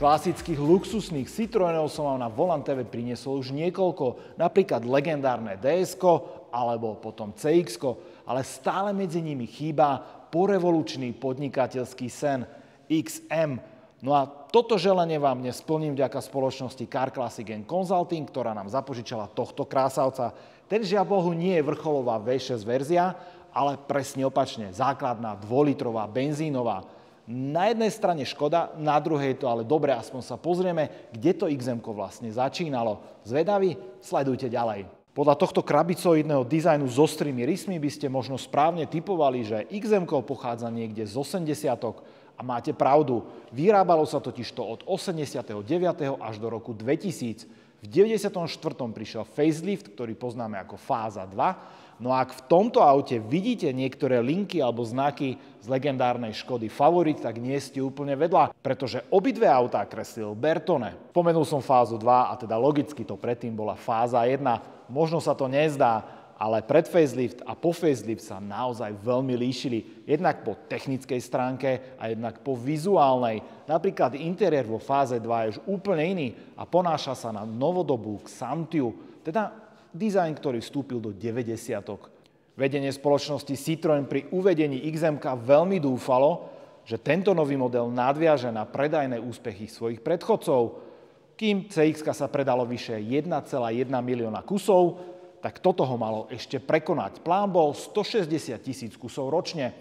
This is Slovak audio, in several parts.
Klasických luxusných Citroenov som vám na Volant TV priniesol už niekoľko, napríklad legendárne DS-ko alebo potom CX-ko, ale stále medzi nimi chýba porevolučný podnikateľský sen XM. No a toto želanie vám dnes splním vďaka spoločnosti Car Classic & Consulting, ktorá nám zapožičala tohto krásavca. Ten žiaľ Bohu nie je vrcholová V6 verzia, ale presne opačne, základná 2-litrová benzínová. Na jednej strane Škoda, na druhej to ale dobre, aspoň sa pozrieme, kde to XM-ko vlastne začínalo. Zvedaví? Sledujte ďalej. Podľa tohto krabicoidného dizajnu s ostrými rysmi by ste možno správne tipovali, že XM-ko pochádza niekde z 80-tok a máte pravdu. Vyrábalo sa totižto od 89. až do roku 2000. V 94. prišiel facelift, ktorý poznáme ako fáza 2. No a ak v tomto aute vidíte niektoré linky alebo znaky z legendárnej Škody Favorit, tak nie ste úplne vedľa, pretože obidve autá kreslil Bertone. Spomenul som fázu 2 a teda logicky to predtým bola fáza 1. Možno sa to nezdá, ale pred facelift a po facelift sa naozaj veľmi líšili. Jednak po technickej stránke a jednak po vizuálnej. Napríklad interiér vo fáze 2 je už úplne iný a ponáša sa na novodobú Xantiu, teda dizajn, ktorý vstúpil do 90-tok. Vedenie spoločnosti Citroën pri uvedení XM-ka veľmi dúfalo, že tento nový model nadviaže na predajné úspechy svojich predchodcov. Kým CX-ka sa predalo vyše 1,1 milióna kusov, tak toto ho malo ešte prekonať. Plán bol 160 000 kusov ročne.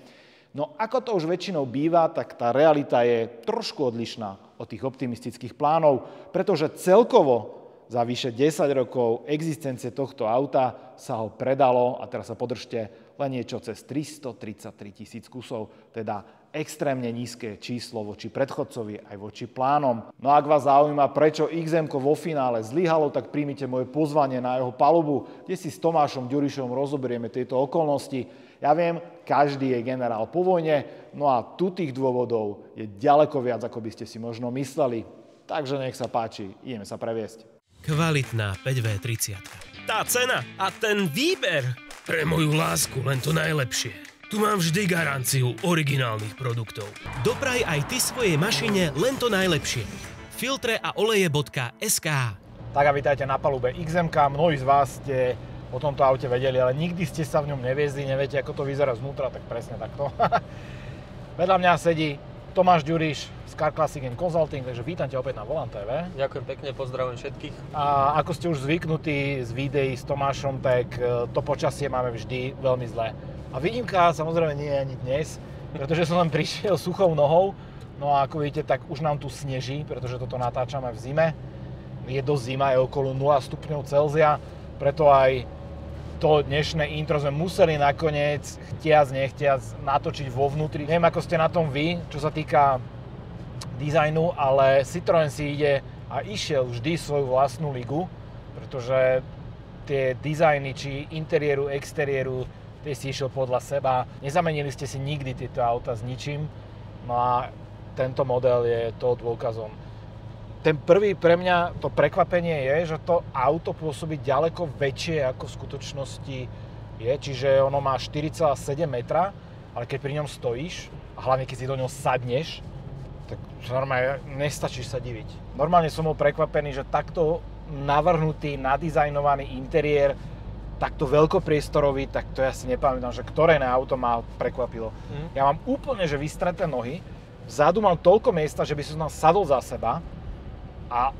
No ako to už väčšinou býva, tak tá realita je trošku odlišná od tých optimistických plánov, pretože celkovo za vyše 10 rokov existencie tohto auta sa ho predalo, a teraz sa podržte, len niečo cez 333 000 kusov, teda extrémne nízke číslo voči predchodcovi aj voči plánom. No a ak vás zaujíma, prečo XM-ko vo finále zlyhalo, tak príjmite moje pozvanie na jeho palubu, kde si s Tomášom Ďurišom rozoberieme tieto okolnosti. Ja viem, každý je generál po vojne, no a tu tých dôvodov je ďaleko viac, ako by ste si možno mysleli. Takže nech sa páči, ideme sa previesť. Kvalitná 5V30. Tá cena a ten výber. Pre moju lásku len to najlepšie. Tu mám vždy garanciu originálnych produktov. Dopraj aj ty svojej mašine len to najlepšie. Filtre a oleje.sk. Tak a vítajte na palube XM-ka. Mnohí z vás ste o tomto aute vedeli, ale nikdy ste sa v ňom neviezli, neviete, ako to vyzerá znútra, tak presne takto. Vedľa mňa sedí Tomáš Ďuriš z Car Classic & Consulting, takže vítam ťa opäť na Volant TV. Ďakujem pekne, pozdravujem všetkých. A ako ste už zvyknutí z videí s Tomášom, tak to počasie máme vždy veľmi zlé. A výnimka samozrejme nie je ani dnes, pretože som len prišiel suchou nohou. No a ako vidíte, tak už nám tu sneží, pretože toto natáčame v zime. Je dosť zima, je okolo 0 stupňov Celzia, preto aj to dnešné intro sme museli nakoniec, chtiac, nechtiac, natočiť vo vnútri. Neviem, ako ste na tom vy, čo sa týka dizajnu, ale Citroën si ide a išiel vždy svoju vlastnú ligu, pretože tie dizajny, či interiéru, exteriéru, tie si išiel podľa seba. Nezamenili ste si nikdy tieto auta s ničím, no a tento model je toho dôkazom. Ten prvý pre mňa to prekvapenie je, že to auto pôsobí ďaleko väčšie, ako v skutočnosti je. Čiže ono má 4,7 metra, ale keď pri ňom stojíš, a hlavne keď si do ňoho sadneš, tak normálne nestačíš sa diviť. Normálne som bol prekvapený, že takto navrhnutý, nadizajnovaný interiér, takto veľkopriestorový, tak to ja si nepamätám, že ktoré iné auto ma prekvapilo. Ja mám úplne že vystreté nohy, vzadu mám toľko miesta, že by som tam sadol za seba. A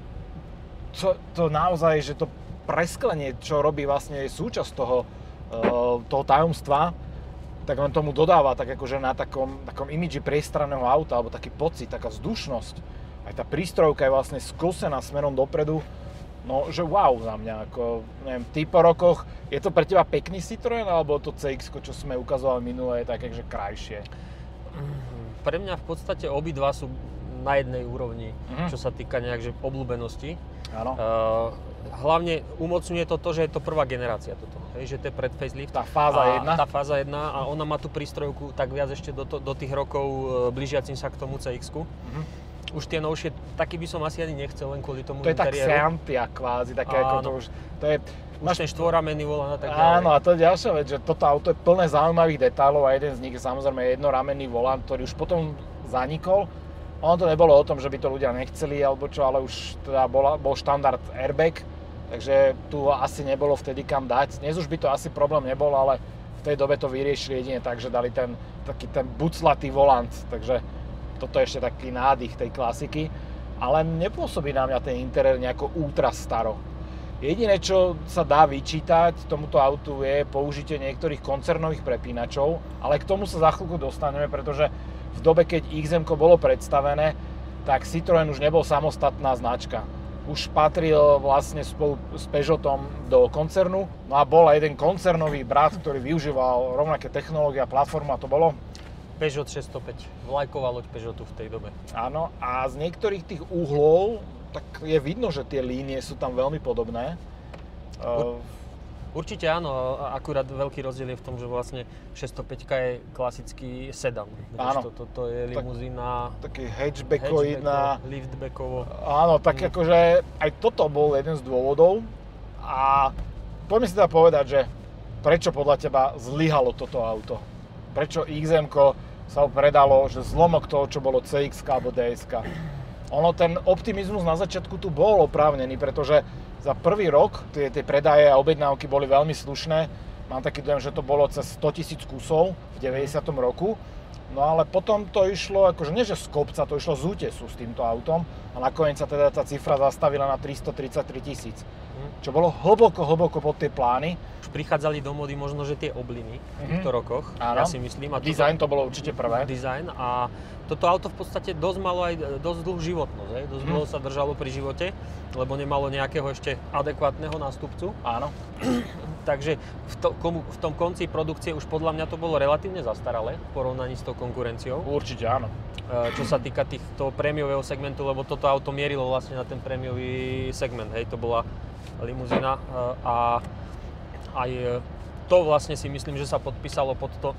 to naozaj, že to presklenie, čo robí vlastne súčasť toho tajomstva, tak len tomu dodáva tak akože na takom imidži priestranného auta, alebo taký pocit, taká vzdušnosť. Aj tá prístrojovka je vlastne sklosená smerom dopredu. No, že wow za mňa, ako, neviem, ty po rokoch, je to pre teba pekný Citroën, alebo to CX, čo sme ukazovali minulé, je také, že krajšie? Pre mňa v podstate obidva sú na jednej úrovni, čo sa týka nejakže obľúbenosti. Áno. Hlavne umocňuje to, že je to prvá generácia toto. Hej, že to je pred facelift. Tá fáza 1. Tá fáza 1 a ona má tú prístrojku tak viac ešte do tých rokov blížiacim sa k tomu CX-ku. Už tie novšie, taký by som asi ani nechcel, len kvôli tomu interiéru. To je interiéru. tak Xantia kvázi, také ako to už... To je, máš ten štvorramenný volant a tak ďalej. Áno, a to je ďalšia vec, že toto auto je plné zaujímavých detailov a jeden z nich je samozrejme jednoramenný volant, ktorý už potom zanikol. Ono to nebolo o tom, že by to ľudia nechceli alebo čo, ale už teda bol štandard airbag, takže tu asi nebolo vtedy kam dať. Dnes už by to asi problém nebol, ale v tej dobe to vyriešili jedine tak, že dali taký ten buclatý volant, takže toto je ešte taký nádych tej klasiky. Ale nepôsobí na mňa ten interiér nejako ultra staro. Jediné, čo sa dá vyčítať tomuto autu, je použitie niektorých koncernových prepínačov, ale k tomu sa za chvíľku dostaneme, pretože v dobe, keď XM-ko bolo predstavené, tak Citroën už nebol samostatná značka. Už patril vlastne spolu s Peugeotom do koncernu. No a bol aj jeden koncernový brat, ktorý využíval rovnaké technológie a platformu, a to bolo Peugeot 605, vlajková loď Peugeotu v tej dobe. Áno, a z niektorých tých uhlov tak je vidno, že tie línie sú tam veľmi podobné. Určite áno, akurát veľký rozdiel je v tom, že vlastne 605 je klasický sedan. Áno. Toto je limuzína. Taký hatchbackoidná. Liftbackovo. Áno, tak akože aj toto bol jeden z dôvodov. A poďme si teda povedať, že prečo podľa teba zlyhalo toto auto? Prečo XM-ko sa predalo, že zlomok toho, čo bolo CX alebo DSK? Ono, ten optimizmus na začiatku tu bol oprávnený, pretože za prvý rok tie predaje a objednávky boli veľmi slušné. Mám taký dojem, že to bolo cez 100 000 kusov v 90. roku. No ale potom to išlo, akože nie že z kopca, to išlo z útesu s týmto autom a nakoniec sa teda tá cifra zastavila na 333 000. Čo bolo hlboko pod tie plány. Už prichádzali do módy možno, že tie obliny v týchto rokoch, áno. Ja si myslím. A Design to bolo určite prvé. Design a toto auto v podstate dosť malo aj dosť dlhú životnosť, dosť dlho sa držalo pri živote, lebo nemalo nejakého ešte adekvátneho nástupcu. Áno. Takže v tom konci produkcie už podľa mňa to bolo relatívne zastaralé v porovnaní s tou konkurenciou. Určite áno. Čo sa týka toho prémiového segmentu, lebo toto auto mierilo vlastne na ten prémiový segment, hej, to bola limuzína a aj to vlastne si myslím, že sa podpísalo pod to,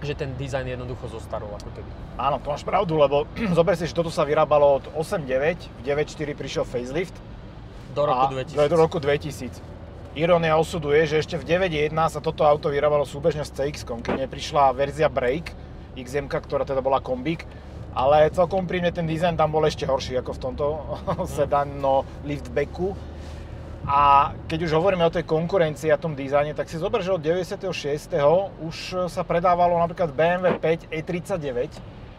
že ten dizajn jednoducho zostarol ako keby. Áno, to máš pravdu, lebo zober si, že toto sa vyrábalo od 8.9, v 9.4 prišiel facelift. Do roku 2000. Do roku 2000. Irónia osudu je, že ešte v 9.1 sa toto auto vyrábalo súbežne s CX-kom, keď neprišla verzia Break, XM-ka, ktorá teda bola kombík. Ale celkom príjemne ten dizajn tam bol ešte horší ako v tomto sedano liftbacku. A keď už hovoríme o tej konkurencii a tom dizajne, tak si zober, že od 96. už sa predávalo napríklad BMW 5 E39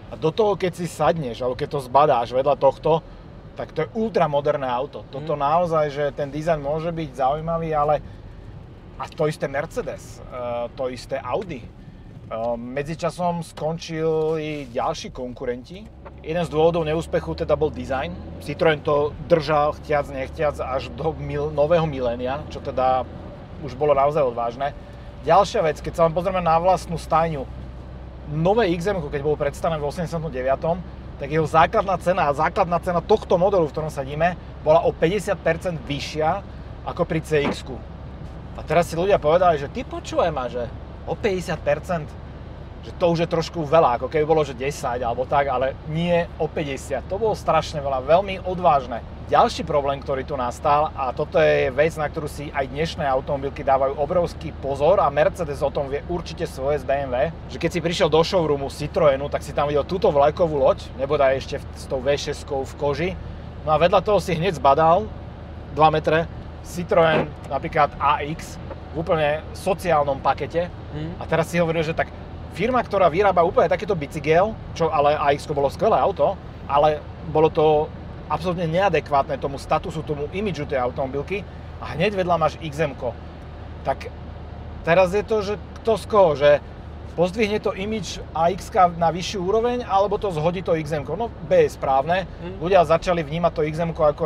a do toho, keď si sadneš, alebo keď to zbadáš vedľa tohto, tak to je ultramoderné auto. Toto naozaj, že ten dizajn môže byť zaujímavý, ale a to isté Mercedes, to isté Audi. Medzičasom skončili ďalší konkurenti. Jeden z dôvodov neúspechu teda bol dizajn. Citroën to držal chtiac nechtiac až do nového milénia, čo teda už bolo naozaj odvážne. Ďalšia vec, keď sa vám pozrieme na vlastnú stajňu, nové XM, keď bolo predstavené v 89., tak jeho základná cena tohto modelu, v ktorom sadíme, bola o 50% vyššia ako pri CX-ku. A teraz si ľudia povedali, že ty počúvaj ma, že o 50%, že to už je trošku veľa, ako keby bolo, že 10 alebo tak, ale nie o 50. To bolo strašne veľa, veľmi odvážne. Ďalší problém, ktorý tu nastal, a toto je vec, na ktorú si aj dnešné automobilky dávajú obrovský pozor a Mercedes o tom vie určite svoje z BMW, že keď si prišiel do showroomu Citroënu, tak si tam videl túto vlajkovú loď, nebodaj ešte s tou V6 v koži, no a vedľa toho si hneď zbadal 2 metre Citroën napríklad AX v úplne sociálnom pakete. A teraz si hovoril, že tak firma, ktorá vyrába úplne takéto bicykel, čo ale AX bolo skvelé auto, ale bolo to absolútne neadekvátne tomu statusu, tomu imidžu tej automobilky a hneď vedľa máš XM-ko. Tak teraz je to, že kto z koho, že pozdvihne to imidž AX na vyššiu úroveň, alebo to zhodí to XM-ko. No B je správne, ľudia začali vnímať to XM-ko ako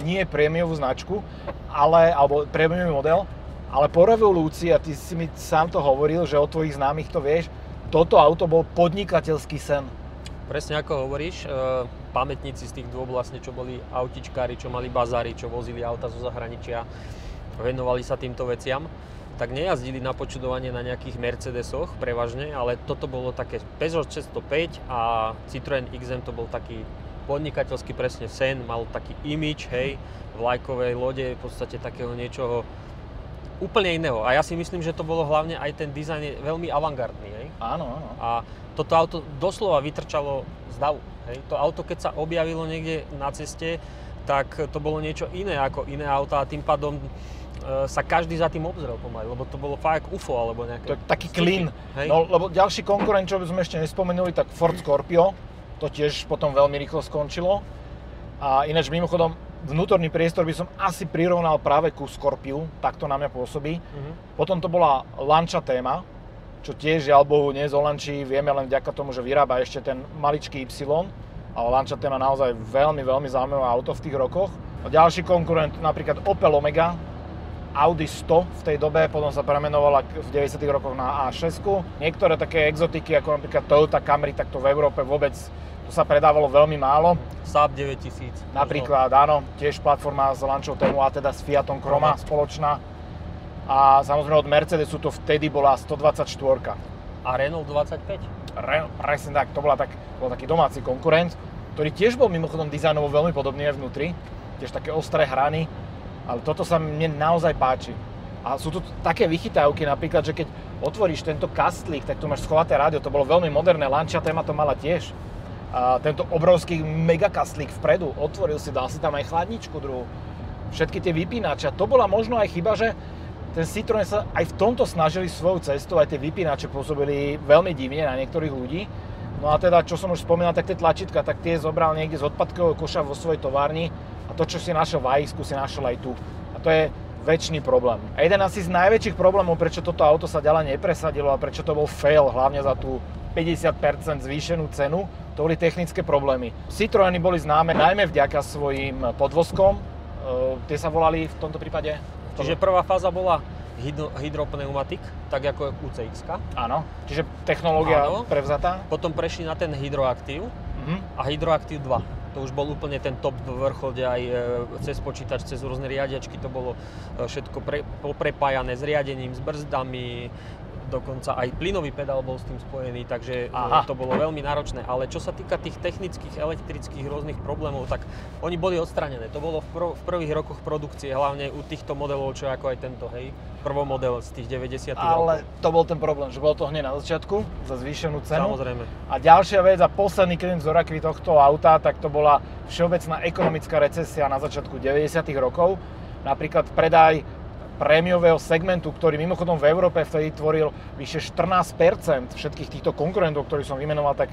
nie prémiovú značku, alebo prémiový model, ale po revolúcii, a ty si mi sám to hovoril, že od tvojich známych to vieš, toto auto bol podnikateľský sen. Presne ako hovoríš, pamätníci z tých dôb vlastne, čo boli autičkári, čo mali bazári, čo vozili auta zo zahraničia, venovali sa týmto veciam, tak nejazdili na počudovanie na nejakých Mercedesoch prevažne, ale toto bolo také Peugeot 605 a Citroën XM to bol taký podnikateľský presne sen, mal taký imidž, hej, vlajkovej lode, v podstate takého niečoho úplne iného. A ja si myslím, že to bolo hlavne aj ten dizajn je veľmi avantgardný, hej. Áno, áno. A toto auto doslova vytrčalo z davu, Hej. To auto, keď sa objavilo niekde na ceste, tak to bolo niečo iné ako iné autá a tým pádom sa každý za tým obzrel pomaly, lebo to bolo fakt UFO alebo nejaké... To je taký klin. No, lebo ďalší konkurent, čo by sme ešte nespomenuli, tak Ford Scorpio. To tiež potom veľmi rýchlo skončilo. A ináč mimochodom, vnútorný priestor by som asi prirovnal práve ku Scorpiu, tak to na mňa pôsobí. Potom to bola Lancia Thema, čo tiež, žiaľ Bohu, nie z Lancii, vieme len vďaka tomu, že vyrába ešte ten maličký Y, ale Lancia Thema naozaj veľmi, veľmi zaujímavé auto v tých rokoch. A ďalší konkurent, napríklad Opel Omega, Audi 100 v tej dobe, potom sa premenovala v 90. rokoch na A6. Niektoré také exotiky, ako napríklad Toyota Camry, tak to v Európe vôbec, to sa predávalo veľmi málo. Saab 9000. Napríklad, áno, tiež platforma s Lanciou Themu a teda s Fiatom Croma spoločná. A samozrejme od Mercedesu to vtedy bola 124. A Renault 25? Presne tak, to bol taký domáci konkurent, ktorý tiež bol mimochodom dizajnovo veľmi podobný aj vnútri. Tiež také ostré hrany, ale toto sa mne naozaj páči. A sú tu také vychytávky, napríklad, že keď otvoríš tento kastlík, tak tu máš schovaté rádio, to bolo veľmi moderné, Lancia Thema to mala tiež. A tento obrovský megakastlík vpredu, otvoril si, dal si tam aj chladničku druhú, všetky tie vypínače. A to bola možno aj chyba, že ten Citroën sa aj v tomto snažili svoju cestu, aj tie vypínače pôsobili veľmi divne na niektorých ľudí. No a teda, čo som už spomínal, tak tie tlačítka, tak tie zobral niekde z odpadkového koša vo svojej továrni a to, čo si našiel v AX-ku, si našiel aj tu. A to je väčší problém. A jeden asi z najväčších problémov, prečo toto auto sa ďalej nepresadilo a prečo to bol fail, hlavne za tú 50% zvýšenú cenu, to boli technické problémy. Citroëny boli známe najmä vďaka svojim podvozkom, tie sa volali v tomto prípade... Čiže prvá fáza bola hydropneumatik, tak ako je UCX-ka. Áno, čiže technológia prevzatá. Potom prešli na ten Hydroactiv a Hydroactiv 2. To už bol úplne ten top vrchol, kde aj cez počítač, cez rôzne riadiačky to bolo všetko poprepájané s riadením, s brzdami, dokonca aj plynový pedál bol s tým spojený, takže to bolo veľmi náročné. Ale čo sa týka tých technických, elektrických rôznych problémov, tak oni boli odstranené. To bolo v prvých rokoch produkcie, hlavne u týchto modelov, čo ako aj tento, hej, prvomodel z tých 90. rokov. Ale to bol ten problém, že bolo to hneď na začiatku, za zvýšenú cenu. Samozrejme. A ďalšia vec a posledný klinec do rakvy tohto auta, tak to bola všeobecná ekonomická recesia na začiatku 90. rokov. Napríklad predaj prémiového segmentu, ktorý mimochodom v Európe vtedy tvoril vyše 14% všetkých týchto konkurentov, ktorých som vymenoval, tak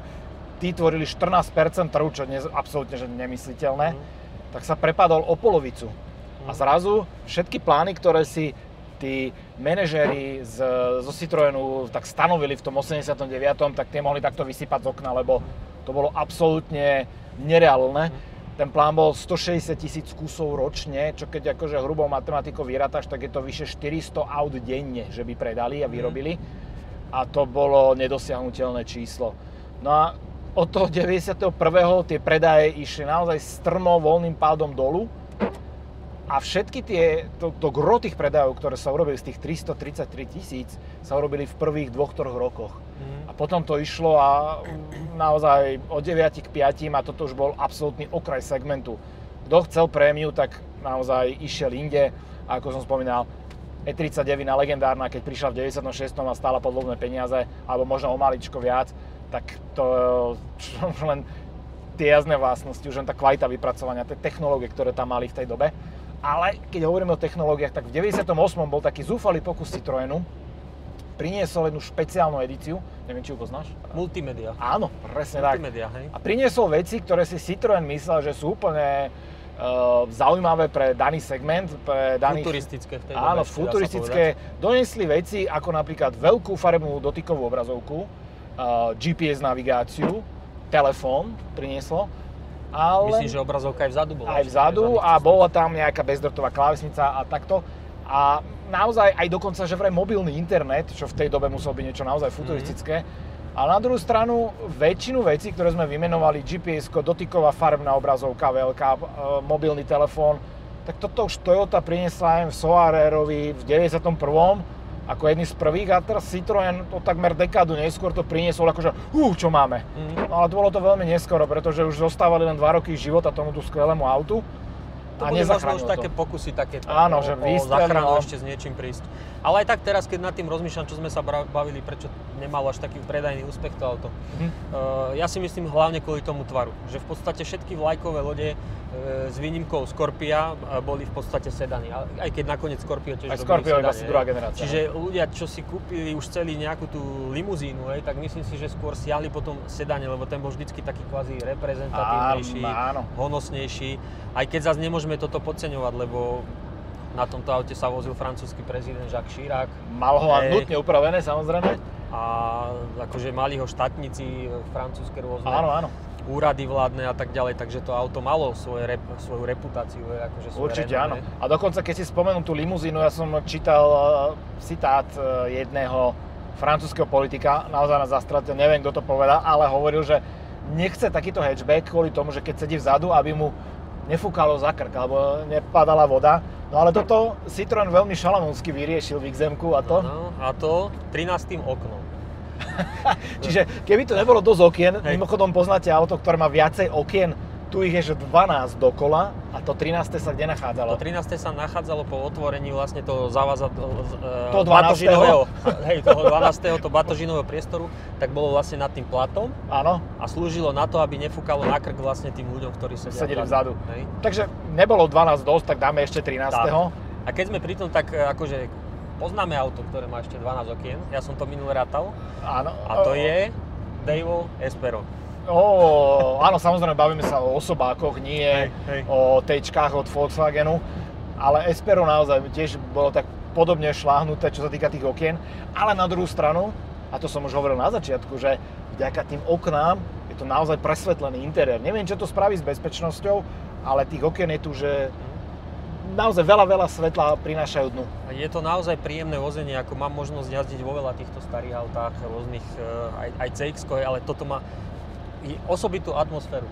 tí tvorili 14% trhu, čo je absolútne že nemysliteľné, tak sa prepadol o polovicu. A zrazu všetky plány, ktoré si tí manažéri zo Citroënu tak stanovili v tom 89., tak tie mohli takto vysypať z okna, lebo to bolo absolútne nereálne. Ten plán bol 160 000 kusov ročne, čo keď akože hrubou matematikou vyrátaš, tak je to vyše 400 aut denne, že by predali a vyrobili. A to bolo nedosiahnuteľné číslo. No a od toho 91. tie predaje išli naozaj strmo, voľným pádom dolu. A všetky to gro tých predajov, ktoré sa urobili z tých 333 000, sa urobili v prvých 2-3 rokoch. A potom to išlo a naozaj od 9 k 5 a toto už bol absolútny okraj segmentu. Kto chcel prémiu, tak naozaj išiel inde. A ako som spomínal, E39 legendárna, keď prišla v 96. a stála podľovné peniaze, alebo možno o maličko viac, tak to už len tie jazdné vlastnosti, už len tá kvalita vypracovania, tie technológie, ktoré tam mali v tej dobe. Ale keď hovoríme o technológiách, tak v 98. bol taký zúfalý pokus Citroënu. Priniesol jednu špeciálnu edíciu, neviem, či ju poznáš? Multimedia. Áno, presne Multimedia, tak. Hej. A priniesol veci, ktoré si Citroën myslel, že sú úplne zaujímavé pre daný segment. Pre daných... Futuristické v tej dobe. Áno, futuristické. Donesli veci ako napríklad veľkú farebnú dotykovú obrazovku, GPS navigáciu, telefón prinieslo. Ale... Myslím, že obrazovka aj vzadu bola. Aj vzadu a bola tam nejaká bezdrôtová klávesnica a takto. A naozaj aj dokonca, že vraj mobilný internet, čo v tej dobe muselo byť niečo naozaj futuristické. Ale na druhú stranu väčšinu vecí, ktoré sme vymenovali, GPS-ko, dotyková farebná obrazovka, veľká, mobilný telefón, tak toto už Toyota priniesla aj v Soarerovi v 91. ako jedný z prvých a teraz Citroën to takmer dekádu neskôr to priniesol akože čo máme. No ale bolo to veľmi neskoro, pretože už zostávali len 2 roky života tomuto skvelému autu. To boli možno už také pokusy, také áno, že o záchranu ešte s niečím prísť. Ale aj tak teraz, keď nad tým rozmýšľam, čo sme sa bavili, prečo nemalo až taký predajný úspech to auto. Ja si myslím hlavne kvôli tomu tvaru. Že v podstate všetky vlajkové lode s výnimkou Scorpia boli v podstate sedany. Aj keď nakoniec Scorpio tiež robili sedany. Aj druhá generácia. Čiže ľudia, čo si kúpili, už chceli nejakú tú limuzínu, tak myslím si, že skôr siahli potom sedane, lebo ten bol vždycky taký kvázi reprezentatívnejší, honosnejší. Aj keď zase nemôžeme toto podceňovať, lebo na tomto aute sa vozil francúzsky prezident Jacques Chirac. Mal ho nutne upravené, samozrejme. A akože mali ho štátnici francúzske rôzne. Áno. Úrady vládne a tak ďalej, takže to auto malo svoju reputáciu. Akože určite áno. A dokonca, keď si spomenul tú limuzínu, ja som čítal citát jedného francúzskeho politika, naozaj na zastrate, neviem, kto to povedal, ale hovoril, že nechce takýto hatchback kvôli tomu, že keď sedí vzadu, aby mu nefúkalo za krk, alebo nepadala voda. No ale toto Citroën veľmi šalamúnsky vyriešil v XM-ku a to? No, a to 13. oknom. Čiže keby to nebolo dosť okien, mimochodom poznáte auto, ktoré má viacej okien, tu ich je že 12 dokola a to 13. sa kde nachádzalo? To 13. sa nachádzalo po otvorení vlastne toho závaza toho 12. toho 12. to batožinového priestoru, tak bolo vlastne nad tým platom. Áno. A slúžilo na to, aby nefúkalo na krk vlastne tým ľuďom, ktorí sedeli vzadu. Takže nebolo 12 dosť, tak dáme ešte 13. Tak. A keď sme pri tom, tak akože poznáme auto, ktoré má ešte 12 okien. Ja som to minule rátal. Áno. A to je Daewoo Espero. Áno, samozrejme bavíme sa o osobákoch, nie o tečkách od Volkswagenu, ale Espero naozaj tiež bolo tak podobne šláhnuté, čo sa týka tých okien, ale na druhú stranu, a to som už hovoril na začiatku, že vďaka tým oknám je to naozaj presvetlený interiér. Neviem, čo to spraví s bezpečnosťou, ale tých okien je tu, že naozaj veľa svetla prinášajú dnu. Je to naozaj príjemné vozenie, ako mám možnosť jazdiť vo veľa týchto starých autách, rôznych, aj CX-ko, ale toto má osobitú atmosféru.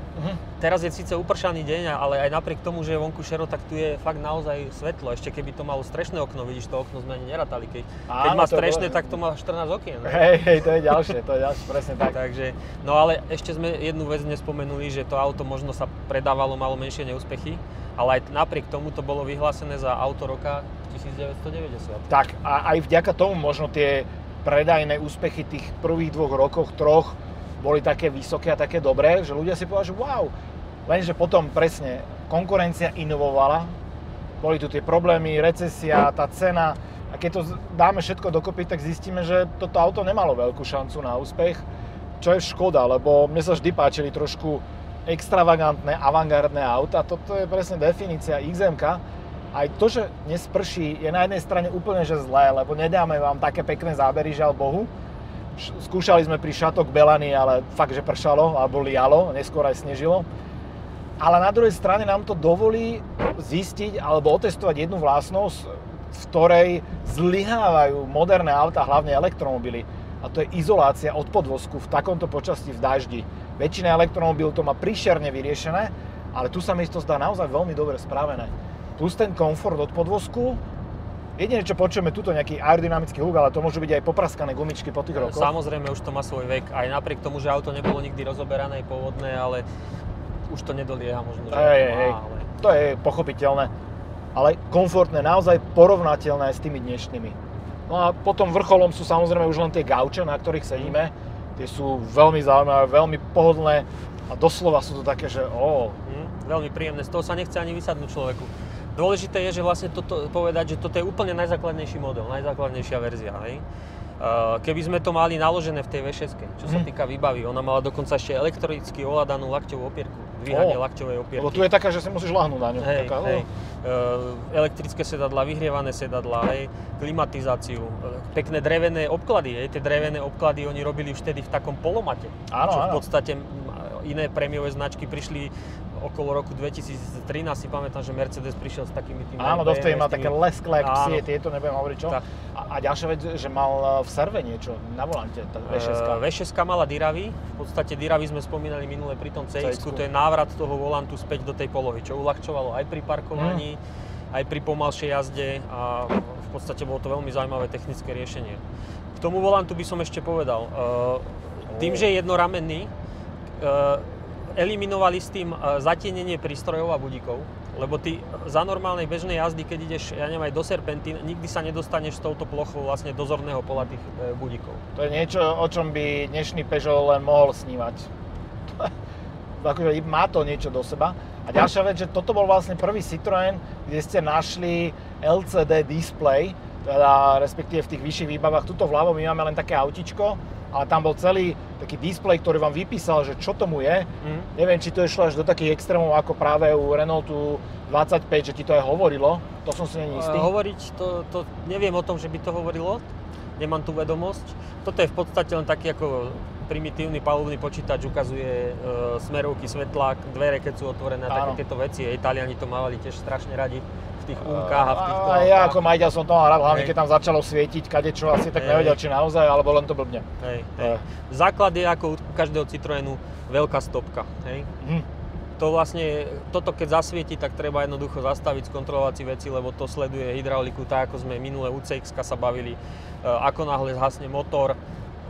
Teraz je síce upršaný deň, ale aj napriek tomu, že je vonku šero, tak tu je fakt naozaj svetlo. Ešte keby to malo strešné okno, vidíš, to okno sme ani nerátali. Keď má strešné, tak to má 14 okien. Hej, to je ďalšie, presne tak. Takže, no ale ešte sme jednu vec nespomenuli, že to auto možno sa predávalo, malo menšie neúspechy, ale aj napriek tomu to bolo vyhlásené za auto roka 1990. Tak a aj vďaka tomu možno tie predajné úspechy tých prvých 2 rokoch, 3 boli také vysoké a také dobré, že ľudia si povedali, že wow. Lenže potom presne konkurencia inovovala, boli tu tie problémy, recesia, tá cena a keď to dáme všetko dokopy, tak zistíme, že toto auto nemalo veľkú šancu na úspech, čo je škoda, lebo mne sa vždy páčili trošku extravagantné, avantgardné auta. Toto je presne definícia XM-ka. Aj to, že nesprší, je na jednej strane úplne že zlé, lebo nedáme vám také pekné zábery, žiaľ Bohu. Skúšali sme pri Chateau Belany, ale fakt, že pršalo alebo lialo, neskôr aj snežilo. Ale na druhej strane nám to dovolí zistiť alebo otestovať jednu vlastnosť, v ktorej zlyhávajú moderné autá, hlavne elektromobily. A to je izolácia od podvozku v takomto počasí v daždi. Väčšina elektromobil to má príšerne vyriešené, ale tu sa mi to zdá naozaj veľmi dobre spravené. Plus ten komfort od podvozku. Jediné, čo počujeme, tuto nejaký aerodynamický hluk, ale to môžu byť aj popraskané gumičky po tých rokoch. Samozrejme, už to má svoj vek, aj napriek tomu, že auto nebolo nikdy rozoberané pôvodné, ale už to nedolieha možno, že ale... To je pochopiteľné, ale komfortné, naozaj porovnateľné s tými dnešnými. No a potom vrcholom sú samozrejme už len tie gauče, na ktorých sedíme. Tie sú veľmi zaujímavé, veľmi pohodlné a doslova sú to také, že veľmi príjemné, z toho sa nechce ani vysadnúť človeku. Dôležité je, že vlastne toto povedať, že toto je úplne najzákladnejší model, najzákladnejšia verzia, hej. Keby sme to mali naložené v tej V6, čo sa týka výbavy, ona mala dokonca ešte elektricky ovládanú lakťovú opierku, dvíhanie lakťovej opierky. Lebo tu je taká, že si musíš ľahnúť na ňu. Hej. Elektrické sedadlá, vyhrievané sedadlá, hej, klimatizáciu, pekné drevené obklady, hej. Tie drevené obklady oni robili už vtedy v takom polomate, čo v podstate iné prémiové značky prišli okolo roku 2013, si pamätám, že Mercedes prišiel s takými tými... Áno, dovtedy mal také lesklé psie, tieto nebudem hovoriť čo. A ďalšia vec, že mal v serve niečo na volante, tá V6. V6 mala dyravy, v podstate dyravy sme spomínali minule pri tom CX-ku, to je návrat toho volantu späť do tej polohy, čo uľahčovalo aj pri parkovaní, aj pri pomalšej jazde a v podstate bolo to veľmi zaujímavé technické riešenie. K tomu volantu by som ešte povedal, tým, že je jednoramenný, eliminovali s tým zatienenie prístrojov a budíkov. Lebo ty za normálnej bežnej jazdy, keď ideš, ja neviem, aj do serpentín, nikdy sa nedostaneš s touto plochou vlastne do zorného pola tých budíkov. To je niečo, o čom by dnešný Peugeot len mohol snívať. Akože má to niečo do seba. A ďalšia vec, že toto bol vlastne prvý Citroën, kde ste našli LCD display, teda respektíve v tých vyšších výbavách. Tuto vľavo my máme len také autičko, ale tam bol celý taký displej, ktorý vám vypísal, že čo tomu je. Neviem, či to išlo až do takých extrémov, ako práve u Renaultu 25, že ti to aj hovorilo. To som si není istý. Hovoriť, to neviem o tom, že by to hovorilo. Nemám tú vedomosť. Toto je v podstate len taký ako primitívny palubný počítač, ukazuje smerovky, svetlák, dvere, keď sú otvorené a takéto veci. Taliani to mávali tiež strašne radi v tých únkách a v týchto autách. Ja ako majiteľ som toho rád, hlavne keď tam začalo svietiť kadečo, asi tak nevedel, či naozaj, alebo len to blbne. Základ je ako u každého Citroënu veľká stopka. To vlastne, toto keď zasvieti, tak treba jednoducho zastaviť, skontrolovať si veci, lebo to sleduje hydrauliku, tak ako sme minulé u CX-ka sa bavili. Ako náhle zhasne motor,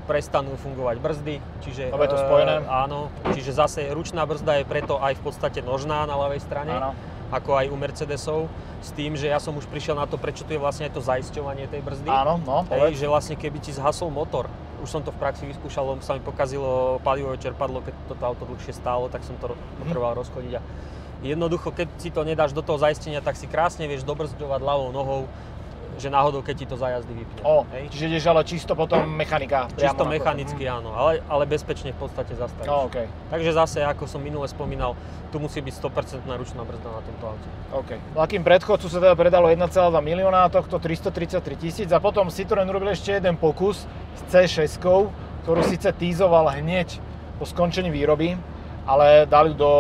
prestanú fungovať brzdy, čiže je to spojené. Áno, čiže zase ručná brzda je preto aj v podstate nožná na ľavej strane, ako aj u Mercedesov, s tým, že ja som už prišiel na to, prečo tu je vlastne aj to zaisťovanie tej brzdy. Áno, povedz. Že vlastne keby ti zhasol motor, už som to v praxi vyskúšal, sa mi pokazilo palivové čerpadlo, keď toto auto dlhšie stálo, tak som to potreboval rozchodiť a jednoducho, keď si to nedáš do toho zaistenia, tak si krásne vieš dobrzdovať ľavou nohou, že náhodou, keď ti to za jazdy vypne. Čiže ideš ale čisto potom mechanika. Čisto mechanicky, áno, ale bezpečne v podstate zastavíš. Okay. Takže zase, ako som minule spomínal, tu musí byť 100% ručná brzda na tomto aute. Akým predchodcu sa teda predalo 1,2 milióna, tohto 333 000 a potom Citroën urobil ešte jeden pokus s C6, ktorú síce teasoval hneď po skončení výroby, ale dali do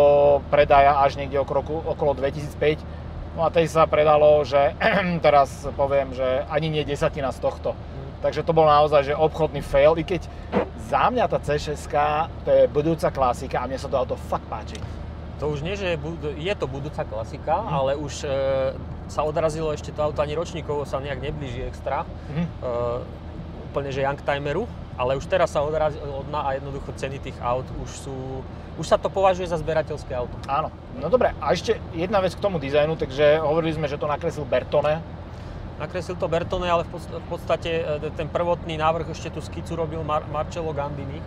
predaja až niekde okolo 2005. No a tej sa predalo, že teraz poviem, že ani nie desatina z tohto. Takže to bol naozaj že obchodný fail, i keď za mňa tá C6 to je budúca klasika a mne sa to auto fakt páči. To už nie, že je to budúca klasika, ale už sa odrazilo ešte to auto ani ročníkovo sa nejak neblíži extra. Úplne že youngtimeru, ale už teraz sa odrazilo a jednoducho ceny tých aut už sa to považuje za zberateľské auto. Áno. No dobre, a ešte jedna vec k tomu dizajnu, takže hovorili sme, že to nakreslil Bertone. Nakreslil to Bertone, ale v podstate ten prvotný návrh ešte tú skicu robil Marcello Gandini.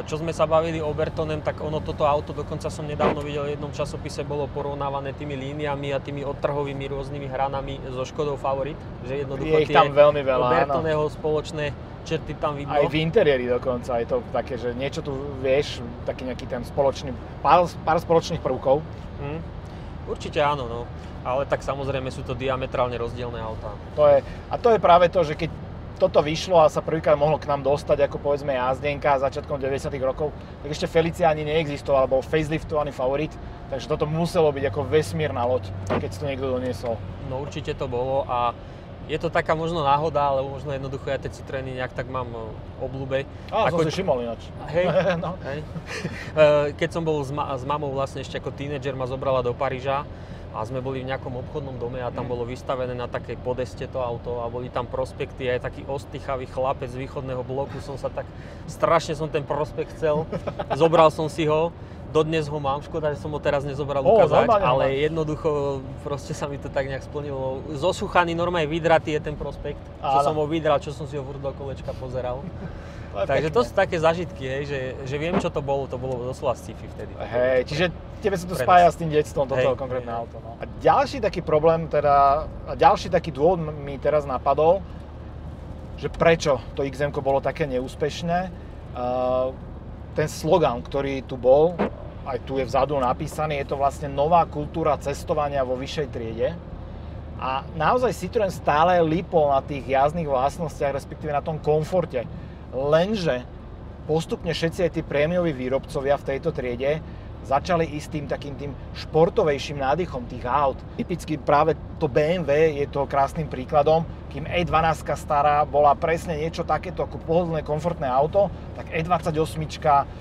Čo sme sa bavili o Bertonem, tak ono toto auto, dokonca som nedávno videl v jednom časopise, bolo porovnávané tými líniami a tými odtrhovými rôznymi hranami so Škodou Favorit. Že jednoducho je ich tam veľmi veľa, Bertoneho spoločné čerty tam vidno. Aj v interiéri dokonca, je to také, že niečo tu vieš, taký nejaký ten spoločný, pár spoločných prvkov. Určite áno, no. Ale tak samozrejme sú to diametrálne rozdielne autá. To je práve to, že keď toto vyšlo a sa prvýkrát mohlo k nám dostať ako povedzme jazdenka začiatkom 90. rokov, tak ešte Felicia ani neexistoval, bol faceliftovaný Favorit, takže toto muselo byť ako vesmírna loď, keď si to niekto doniesol. No určite to bolo a je to taká možno náhoda, alebo možno jednoducho ja tie Citroeny nejak tak mám obľúbe. Som si všimol ináč. Hej, no. Keď som bol s mamou vlastne ešte ako tínedžer, ma zobrala do Paríža a sme boli v nejakom obchodnom dome a tam bolo vystavené na takej podeste to auto a boli tam prospekty, aj taký ostýchavý chlapec z východného bloku, strašne som ten prospekt chcel, zobral som si ho. Dodnes ho mám, škoda, že som ho teraz nezobral ukázať, ale jednoducho proste sa mi to tak nejak splnilo. Zosuchaný, normálne vydratý je ten prospekt, čo som ho vydral, čo som si ho furt do kolečka pozeral. Takže to sú také zážitky, hej, že viem, čo to bolo doslova sci-fi vtedy. Hej, čiže tebe sa to spája s tým detstvom, toto konkrétne auto. No. A ďalší taký problém, ďalší taký dôvod mi teraz napadol, že prečo to XM-ko bolo také neúspešné. Ten slogan, ktorý tu bol, aj tu je vzadu napísaný, je to vlastne nová kultúra cestovania vo vyššej triede. A naozaj Citroën stále lípol na tých jazdných vlastnostiach, respektíve na tom komforte. Lenže postupne všetci aj tí prémioví výrobcovia v tejto triede začali ísť takým tým športovejším nádychom tých aut. Typicky práve to BMW je to krásnym príkladom, kým E12 stará bola presne niečo takéto ako pohodlné, komfortné auto, tak E28,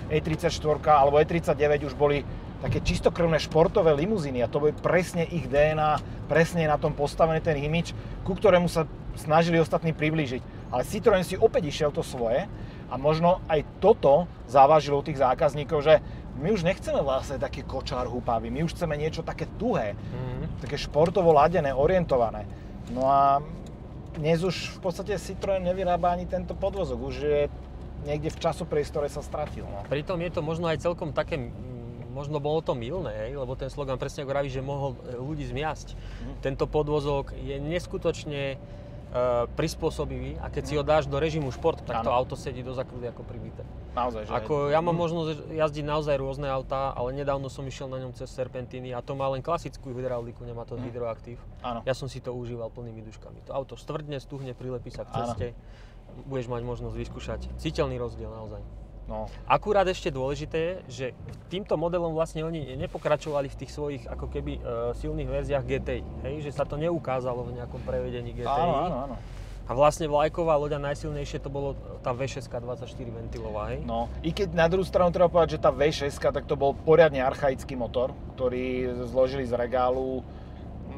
E34 alebo E39 už boli také čistokrvné športové limuzíny a to boli presne ich DNA, presne na tom postavený ten imič, ku ktorému sa snažili ostatní priblížiť. Ale Citroën si opäť išiel to svoje a možno aj toto závažilo u tých zákazníkov, že my už nechceme vlastne taký kočár húpavý, my už chceme niečo také tuhé, také športovo ladené, orientované. No a dnes už v podstate Citroën nevyrába ani tento podvozok, už je niekde v časopriestore sa stratil. No. Pritom je to možno aj celkom také, možno bolo to mylné, lebo ten slogan presne ako vraví, že mohol ľudí zmiasť. Tento podvozok je neskutočne prispôsobivý a keď si ho dáš do režimu šport, tak to auto sedí do zakruty ako pribité. Naozaj, že... Ja mám možnosť jazdiť naozaj rôzne autá, ale nedávno som išiel na ňom cez serpentíny a to má len klasickú hydrauliku, nemá to hydroaktív. Ja som si to užíval plnými duškami. To auto stvrdne, stuhne, prilepí sa k ceste. Budeš mať možnosť vyskúšať. Citeľný rozdiel naozaj. No. Akurát ešte dôležité, že týmto modelom vlastne oni nepokračovali v tých svojich ako keby silných verziách GTI, hej? Že sa to neukázalo v nejakom prevedení GTI. Áno. A vlastne vlajková loď a najsilnejšie to bolo tá V6 24 ventilová, hej? No, i keď na druhú stranu treba povedať, že tá V6 tak to bol poriadne archaický motor, ktorý zložili z regálu,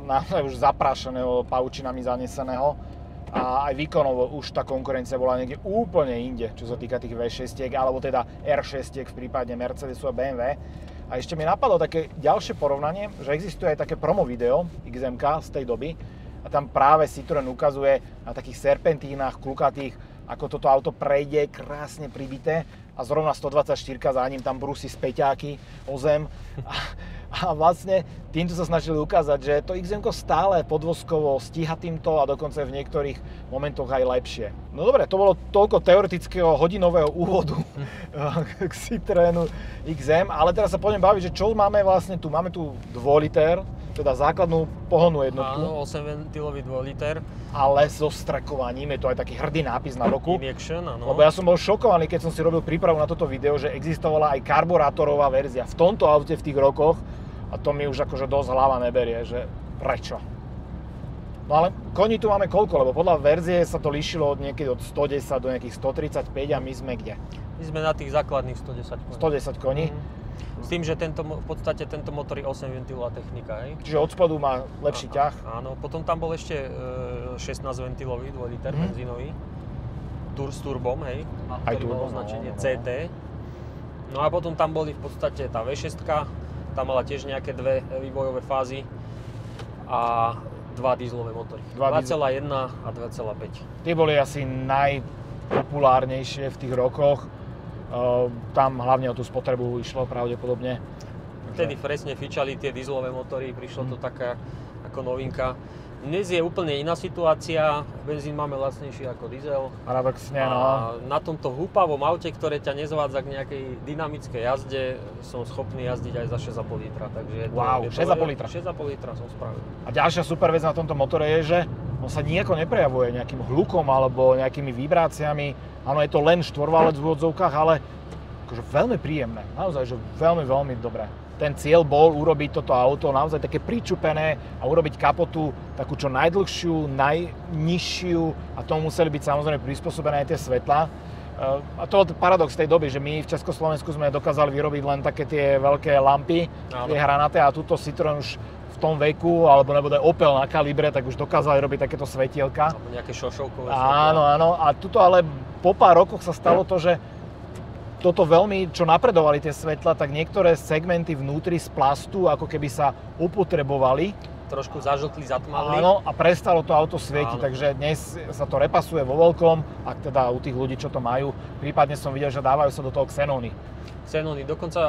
naozaj už zaprášeného, pavučinami zaneseného. A aj výkonovo už tá konkurencia bola niekde úplne inde, čo sa týka tých V6, alebo teda R6 v prípade Mercedesu a BMW. A ešte mi napadlo také ďalšie porovnanie, že existuje aj také promo video XM-ka z tej doby a tam práve Citroën ukazuje na takých serpentínach klukatých, ako toto auto prejde krásne pribité a zrovna 124 za ním tam brúsi späťáky o zem. A vlastne týmto sa snažili ukázať, že to XM-ko stále podvozkovo stíha týmto a dokonca v niektorých momentoch aj lepšie. No dobre, to bolo toľko teoretického hodinového úvodu k Citroënu XM, ale teraz sa poďme baviť, že čo máme vlastne tu. Máme tu 2 liter, teda základnú pohonnú jednotku. Áno, 8 ventilový 2 liter. Ale so strekovaním, je to aj taký hrdý nápis na boku. Injection, áno. Lebo ja som bol šokovaný, keď som si robil prípravu na toto video, že existovala aj karburátorová verzia v tomto aute v tých rokoch. A to mi už akože dosť hlava neberie, že prečo. No ale koní tu máme koľko, lebo podľa verzie sa to líšilo od niekedy od 110 do nejakých 135 a my sme kde? My sme na tých základných 110 koní. 110 koní. S tým, že v podstate tento motor je 8 ventilová technika, hej? Čiže od spodu má lepší ťah. Áno, potom tam bol ešte 16 ventilový 2 liter benzínový. S turbom, hej? Ktorý mal označenie CT. No a potom tam boli v podstate tá V6, tam mala tiež nejaké 2 vývojové fázy a 2 dieselové motory. 2,1 a 2,5. Tie boli asi najpopulárnejšie v tých rokoch. Tam hlavne o tú spotrebu išlo pravdepodobne. Vtedy presne fičali tie dieselové motory, prišlo to taká ako novinka. Dnes je úplne iná situácia, benzín máme lacnejší ako diesel. Paradoxne, no. A na tomto húpavom aute, ktoré ťa nezvádza k nejakej dynamickej jazde, som schopný jazdiť aj za 6,5 litra. Takže wow, 6,5 litra. 6,5 litra som spravil. A ďalšia super vec na tomto motore je, že on sa nijako neprejavuje nejakým hlukom alebo nejakými vibráciami. Áno, je to len štvorvalec v úvodzovkách, ale akože veľmi príjemné. Naozaj, že veľmi, veľmi dobré. Ten cieľ bol urobiť toto auto naozaj také pričupené a urobiť kapotu takú čo najdlhšiu, najnižšiu a tomu museli byť samozrejme prispôsobené aj tie svetlá. A to je paradox tej doby, že my v Československu sme dokázali vyrobiť len také tie veľké lampy, tie hranaté a túto Citroën už v tom veku, alebo nebude Opel na kalibre, tak už dokázali robiť takéto svetielka. Alebo nejaké šošovkové svetlá. Áno. A tuto ale po pár rokoch sa stalo to, že toto veľmi, čo napredovali tie svetla, tak niektoré segmenty vnútri z plastu ako keby sa upotrebovali. Trošku zažltli, zatmavli. Áno, a prestalo to auto svietiť, takže dnes sa to repasuje vo veľkom, ak teda u tých ľudí, čo to majú. Prípadne som videl, že dávajú sa do toho xenóny. Xenóny, dokonca,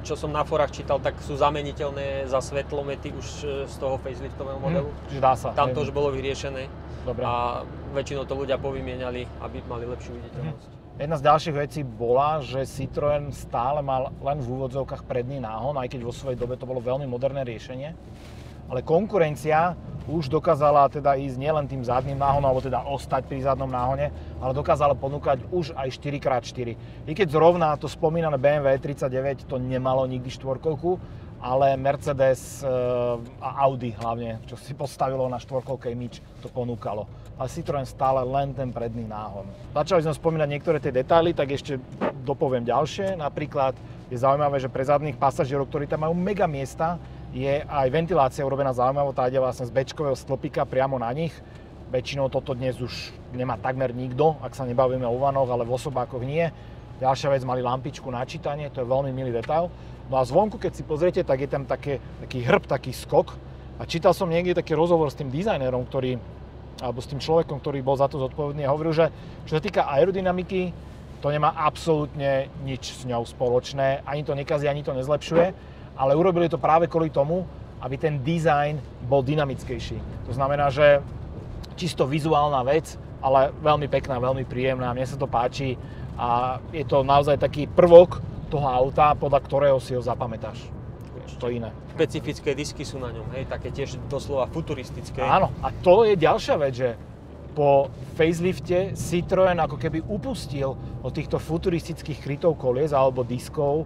čo som na forách čítal, tak sú zameniteľné za svetlomety už z toho faceliftového modelu. Čiže dá sa. Tam to už bolo vyriešené. Dobre. A väčšinou to ľudia povymieniali, aby mali lepšiu viditeľnosť. Jedna z ďalších vecí bola, že Citroën stále mal len v úvodzovkách predný náhon, aj keď vo svojej dobe to bolo veľmi moderné riešenie. Ale konkurencia už dokázala teda ísť nielen tým zadným náhonom, alebo teda ostať pri zadnom náhone, ale dokázala ponúkať už aj 4x4. I keď zrovna to spomínané BMW 39 to nemalo nikdy štvorkolku, ale Mercedes a Audi hlavne, čo si postavilo na štvorkolke Image, to ponúkalo. Ale Citroën stále len ten predný náhon. Začali sme spomínať niektoré tie detaily, tak ešte dopoviem ďalšie. Napríklad je zaujímavé, že pre zadných pasažierov, ktorí tam majú mega miesta, je aj ventilácia urobená zaujímavo, tá ide vlastne z bečkového stĺpika priamo na nich. Väčšinou toto dnes už nemá takmer nikto, ak sa nebavíme o vanoch, ale v osobákoch nie. Ďalšia vec, mali lampičku na čítanie, to je veľmi milý detail. No a zvonku, keď si pozriete, tak je tam taký hrb, taký skok. A čítal som niekde taký rozhovor s tým dizajnerom, alebo s tým človekom, ktorý bol za to zodpovedný a hovoril, že čo sa týka aerodynamiky, to nemá absolútne nič s ňou spoločné, ani to nekazí, ani to nezlepšuje, ale urobili to práve kvôli tomu, aby ten dizajn bol dynamickejší. To znamená, že čisto vizuálna vec, ale veľmi pekná, veľmi príjemná, mne sa to páči a je to naozaj taký prvok toho auta, podľa ktorého si ho zapamätáš. To iné. Špecifické disky sú na ňom, hej, také tiež doslova futuristické. Áno, a to je ďalšia vec, že po facelifte Citroën ako keby upustil od týchto futuristických krytov kolies alebo diskov,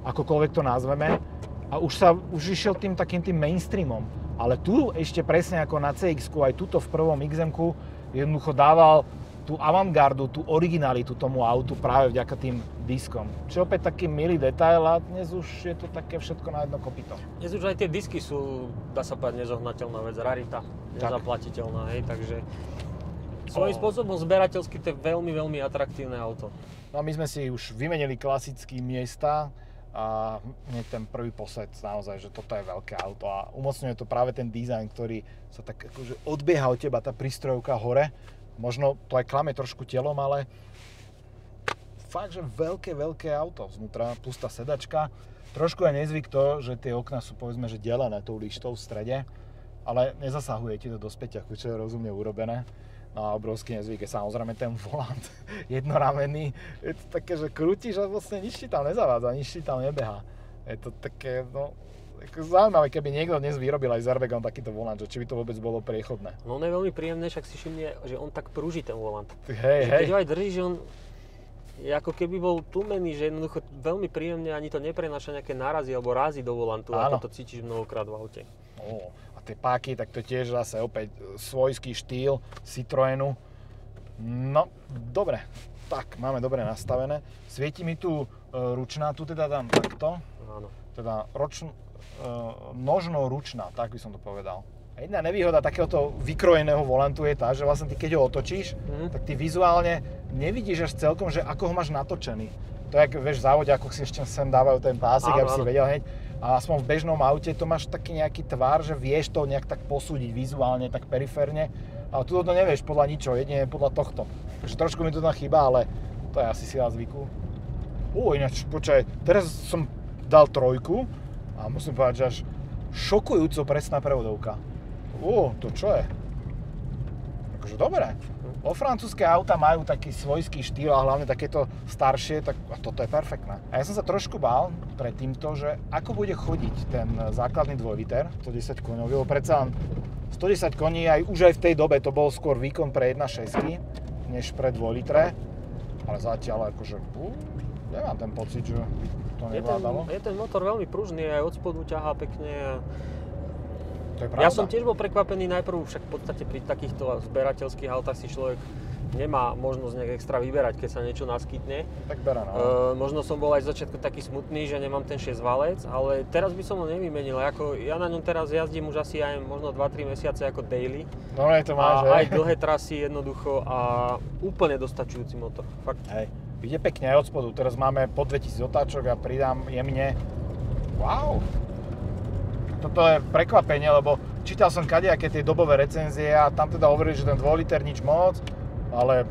akokoľvek to nazveme, a už išiel tým takým tým mainstreamom. Ale tu ešte presne ako na CX-ku, aj tuto v prvom XM-ku jednoducho dával tú avantgardu, tú originalitu tomu autu práve vďaka tým diskom. Čo opäť taký milý detail a dnes už je to také všetko na jedno kopyto. Dnes už aj tie disky sú, dá sa povedať, nezohnateľná vec, rarita, nezaplatiteľná, hej, takže svojím spôsobom zberateľsky to je veľmi, veľmi atraktívne auto. No a my sme si už vymenili klasické miesta a mne ten prvý posed naozaj, že toto je veľké auto a umocňuje to práve ten dizajn, ktorý sa tak akože odbieha od teba, tá prístrojovka hore. Možno to aj klame trošku telom, ale fakt, že veľké auto znútra, plus tá sedačka. Trošku je nezvyk to, že tie okná sú povedzme, že delené tou lištou v strede, ale nezasahuje ti to do späťaku, čo je rozumne urobené. No a obrovský nezvyk je samozrejme ten volant jednoramenný. Je to také, že krútiš a vlastne nič ti tam nezavádza, nič ti tam nebehá. Je to také, no, zaujímavé, keby niekto dnes vyrobil aj s airbagom takýto volant, že či by to vôbec bolo priechodné. No on je veľmi príjemné, však si všimne, že on tak prúži ten volant. Hej. Keď ho aj držíš, on je ako keby bol tlumený, že jednoducho veľmi príjemne ani to neprenáša nejaké nárazy alebo rázy do volantu, ako to cítiš mnohokrát v aute. A tie páky, tak to tiež zase opäť svojský štýl Citroënu. No, dobre. Tak, máme dobre nastavené. Svieti mi tu ručná, tu teda dám takto. Áno. Teda nožno-ručná, tak by som to povedal. A jedna nevýhoda takéhoto vykrojeného volantu je tá, že vlastne ty keď ho otočíš, tak ty vizuálne nevidíš až celkom, že ako ho máš natočený. To je, vieš, v závode, ako si ešte sem dávajú ten pásik, aby si vedel hneď. A aspoň v bežnom aute to máš taký nejaký tvár, že vieš to nejak tak posúdiť vizuálne, tak periférne. Ale tu to nevieš podľa ničoho, jedine podľa tohto. Takže trošku mi to tam chýba, ale to je asi sila zvyku. Ináč, počkaj, teraz som dal 3 a musím povedať, že až šokujúco presná prevodovka. To čo je? Takže dobré. Vo francúzske auta majú taký svojský štýl a hlavne takéto staršie, tak a toto je perfektné. A ja som sa trošku bál pred týmto, že ako bude chodiť ten základný 2 liter, 110 koňový, lebo predsa 110 koní už aj v tej dobe to bol skôr výkon pre 1.6 než pre 2 litre, ale zatiaľ akože nemám ten pocit, že to nevládalo. Je ten motor veľmi pružný, aj od spodu ťahá pekne. To je pravda. Ja som tiež bol prekvapený najprv, však v podstate pri takýchto zberateľských autách si človek nemá možnosť nejak extra vyberať, keď sa niečo naskytne. Tak berá, no. Možno som bol aj z začiatku taký smutný, že nemám ten 6-valec, ale teraz by som ho nevymenil. Ja na ňom teraz jazdím už asi aj možno 2-3 mesiace ako daily. No to máš, aj dlhé trasy jednoducho a úplne dostačujúci motor. Fakt. Hej. Ide pekne aj od spodu. Teraz máme po 2000 otáčok a pridám jemne. Wow! Toto je prekvapenie, lebo čítal som kadejaké tie dobové recenzie a tam teda hovorili, že ten 2 liter nič moc, ale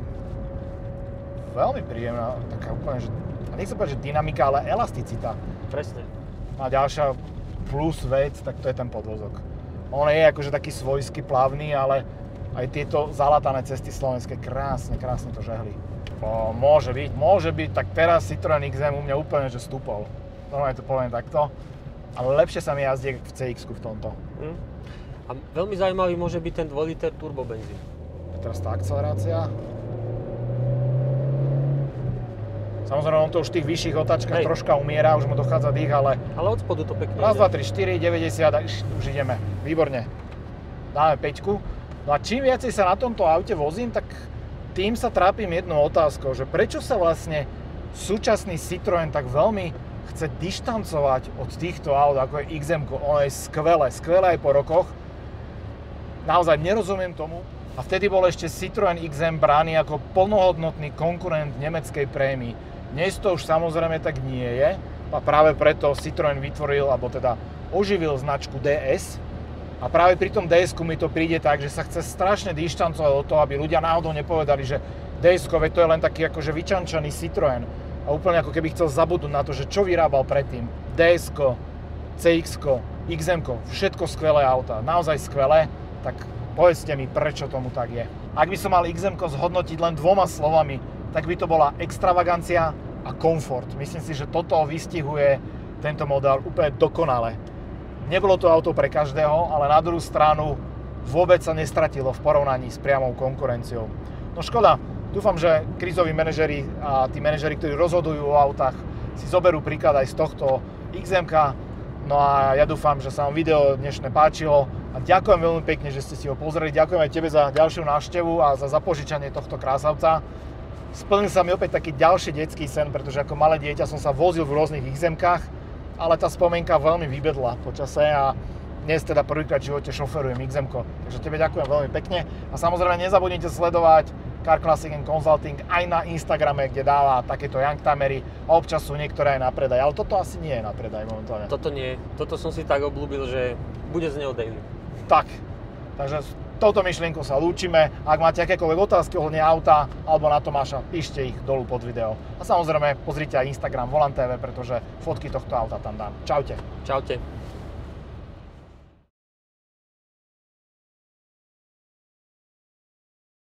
veľmi príjemná, taká úplne, že nechcem povedať, že dynamika, ale elasticita. Presne. A ďalšia plus vec, tak to je ten podvozok. On je akože taký svojský, plavný, ale aj tieto zalatané cesty slovenské krásne to žehli. Môže byť, tak teraz Citroën XM u mňa úplne, že stúpol. Normálne to poviem takto. Ale lepšie sa mi jazdí v CX-ku v tomto. A veľmi zaujímavý môže byť ten 2 liter turbobenzín. Teraz tá akcelerácia. Samozrejme, on to už v tých vyšších otáčkach troška umiera, už mu dochádza dých, ale... Ale od spodu to pekne ide. 1, 2, 3, 4, 90 a už ideme. Výborne. Dáme 5. No a čím viacej sa na tomto aute vozím, tak tým sa trápim jednou otázkou, že prečo sa vlastne súčasný Citroën tak veľmi chce dištancovať od týchto aut, ako je XM-ko. Ono je skvelé aj po rokoch. Naozaj nerozumiem tomu. A vtedy bol ešte Citroën XM braný ako plnohodnotný konkurent nemeckej prémii. Dnes to už samozrejme tak nie je a práve preto Citroën vytvoril, alebo teda oživil značku DS a práve pri tom DS-ku mi to príde tak, že sa chce strašne dištancovať od toho, aby ľudia náhodou nepovedali, že DS-ko, veď to je len taký akože vyčančaný Citroën a úplne ako keby chcel zabudnúť na to, že čo vyrábal predtým. DS-ko, CX-ko, XM-ko, všetko skvelé auta, naozaj skvelé, tak povedzte mi, prečo tomu tak je. Ak by som mal XM-ko zhodnotiť len 2 slovami, tak by to bola extravagancia a komfort. Myslím si, že toto vystihuje tento model úplne dokonale. Nebolo to auto pre každého, ale na druhú stranu vôbec sa nestratilo v porovnaní s priamou konkurenciou. No škoda, dúfam, že krízoví manažeri a tí manažeri, ktorí rozhodujú o autách, si zoberú príklad aj z tohto XM-ka. No a ja dúfam, že sa vám video dnešné páčilo a ďakujem veľmi pekne, že ste si ho pozreli. Ďakujem aj tebe za ďalšiu návštevu a za zapožičanie tohto krásavca. Splnil sa mi opäť taký ďalší detský sen, pretože ako malé dieťa som sa vozil v rôznych XM-kách, ale tá spomienka veľmi vybedla po čase a dnes teda prvýkrát v živote šoferujem XM-ko. Takže tebe ďakujem veľmi pekne a samozrejme nezabudnite sledovať Car Classic & Consulting aj na Instagrame, kde dáva takéto youngtimery a občas sú niektoré aj na predaj, ale toto asi nie je na predaj momentálne. Toto nie, toto som si tak obľúbil, že bude z neho daily. Tak, takže s touto myšlienkou sa lúčime. Ak máte akékoľvek otázky ohľadne auta alebo na Tomáša, píšte ich dolu pod video. A samozrejme pozrite aj Instagram Volant TV, pretože fotky tohto auta tam dám. Čaute. Čaute.